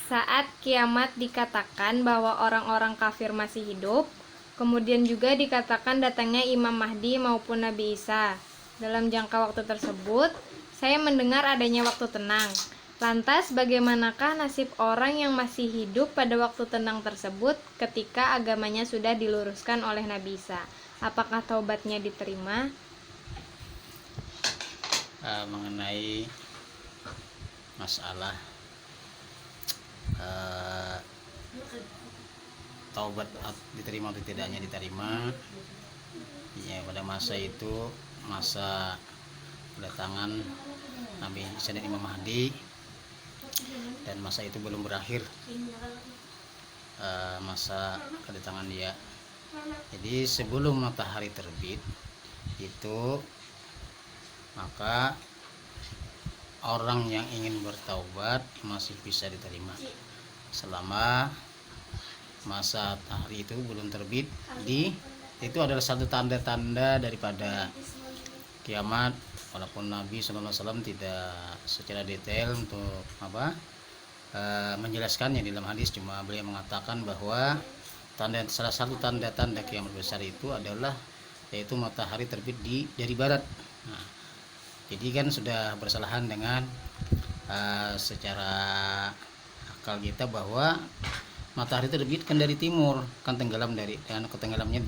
Saat kiamat dikatakan bahwa orang-orang kafir masih hidup, kemudian juga dikatakan datangnya Imam Mahdi maupun Nabi Isa. Dalam jangka waktu tersebut, saya mendengar adanya waktu tenang. Lantas, bagaimanakah nasib orang yang masih hidup pada waktu tenang tersebut ketika agamanya sudah diluruskan oleh Nabi Isa? Apakah taubatnya diterima? Mengenai masalah taubat diterima atau tidaknya diterima, ya, pada masa itu, masa kedatangan Nabi Isa dan Imam Mahdi, dan masa itu belum berakhir, masa kedatangan dia. Jadi sebelum matahari terbit itu, maka orang yang ingin bertaubat masih bisa diterima selama masa hari itu belum terbit. Itu adalah satu tanda-tanda daripada kiamat, walaupun Nabi SAW tidak secara detail untuk menjelaskannya di dalam hadis, cuma beliau mengatakan bahwa salah satu tanda-tanda kiamat besar itu adalah yaitu matahari terbit dari barat. Nah, jadi kan sudah bersalahan dengan secara akal kita bahwa matahari terbit kan dari timur, kan tenggelam dan ketenggelamnya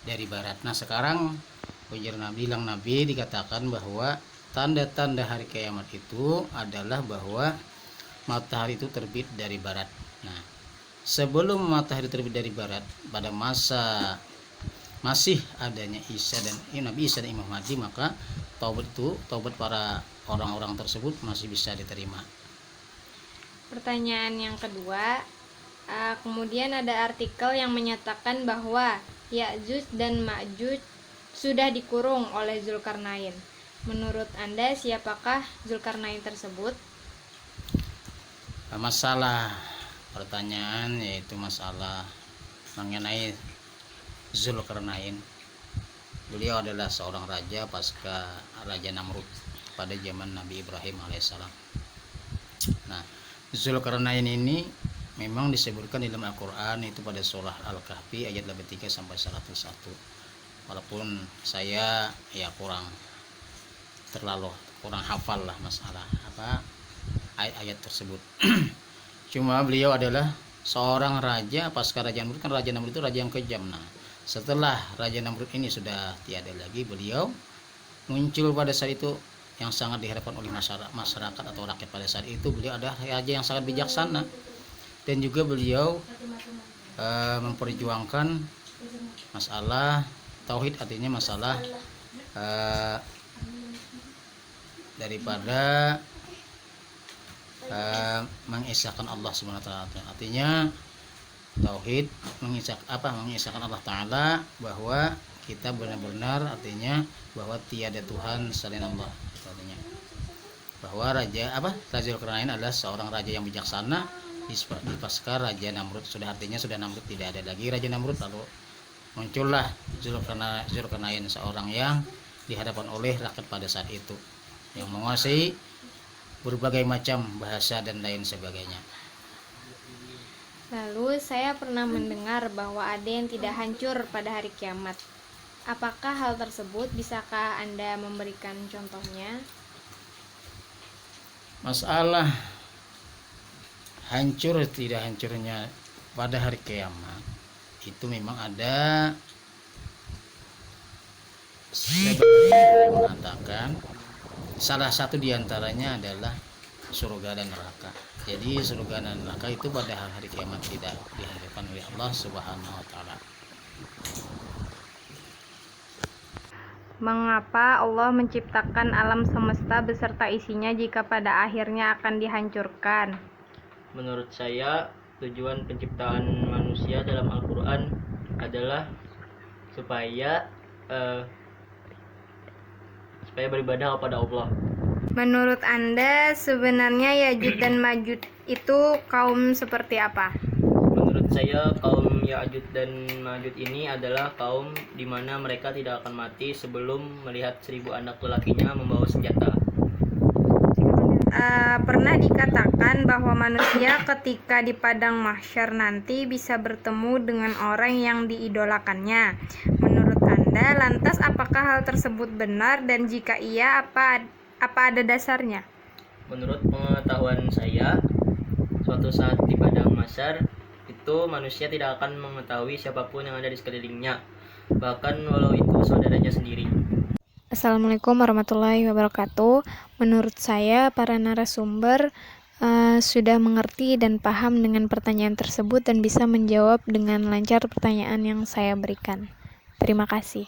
dari barat. Nah, sekarang bilang Nabi dikatakan bahwa tanda-tanda hari kiamat itu adalah bahwa matahari itu terbit dari barat. Nah, sebelum matahari terbit dari barat, pada masa masih adanya Nabi Isa dan Imam Mahdi, maka taubat para orang-orang tersebut masih bisa diterima. Pertanyaan yang kedua, kemudian ada artikel yang menyatakan bahwa Ya'juj dan Ma'juj sudah dikurung oleh Zulkarnain. Menurut Anda, siapakah Zulkarnain tersebut? Masalah pertanyaan yaitu masalah mengenai Zulkarnain. Beliau adalah seorang raja pasca Raja Namrud pada zaman Nabi Ibrahim alaihissalam. Nah, Zulkarnain ini memang disebutkan di dalam Al-Quran itu pada surah Al-Kahfi ayat 83 sampai 101. Walaupun saya kurang hafal lah masalah ayat tersebut. Cuma beliau adalah seorang raja pasca Raja Namrud, kan Raja Namrud itu raja yang kejam. Nah, setelah Raja Namrud ini sudah tiada lagi, beliau muncul pada saat itu yang sangat diharapkan oleh masyarakat atau rakyat pada saat itu. Beliau adalah raja yang sangat bijaksana, dan juga beliau memperjuangkan masalah tauhid, artinya masalah daripada mengisahkan Allah Subhanahu wa taala. Artinya tauhid mengisahkan Allah taala, bahwa kita benar-benar, artinya bahwa tiada Tuhan selain Allah. Artinya bahwa Raja Zulkarnain adalah seorang raja yang bijaksana di pasca Raja Namrud. Artinya sudah Namrud tidak ada lagi Raja Namrud, lalu muncullah Zulkarnain, seorang yang dihadapkan oleh rakyat pada saat itu, yang menguasai berbagai macam bahasa dan lain sebagainya. Lalu saya pernah mendengar bahwa ada yang tidak hancur pada hari kiamat. Apakah hal tersebut? Bisakah Anda memberikan contohnya? Masalah hancur tidak hancurnya pada hari kiamat itu memang ada sebagian mengatakan salah satu diantaranya adalah surga dan neraka. Jadi surga dan neraka itu pada hari kiamat tidak dihadirkan oleh Allah Subhanahu wa taala. Mengapa Allah menciptakan alam semesta beserta isinya jika pada akhirnya akan dihancurkan? Menurut saya, tujuan penciptaan manusia dalam Al-Quran adalah supaya beribadah kepada Allah. Menurut Anda, sebenarnya Ya'juj dan Ma'juj itu kaum seperti apa? Menurut saya, kaum Ya'juj dan Ma'juj ini adalah kaum di mana mereka tidak akan mati sebelum melihat 1000 anak lelakinya membawa senjata. pernah dikatakan bahwa manusia ketika di padang mahsyar nanti bisa bertemu dengan orang yang diidolakannya. Menurut Anda, lantas apakah hal tersebut benar, dan jika iya, apa ada dasarnya? Menurut pengetahuan saya, suatu saat di padang mahsyar itu manusia tidak akan mengetahui siapapun yang ada di sekelilingnya, bahkan walau itu saudaranya sendiri. Assalamualaikum warahmatullahi wabarakatuh. Menurut saya, para narasumber sudah mengerti dan paham dengan pertanyaan tersebut dan bisa menjawab dengan lancar pertanyaan yang saya berikan. Terima kasih.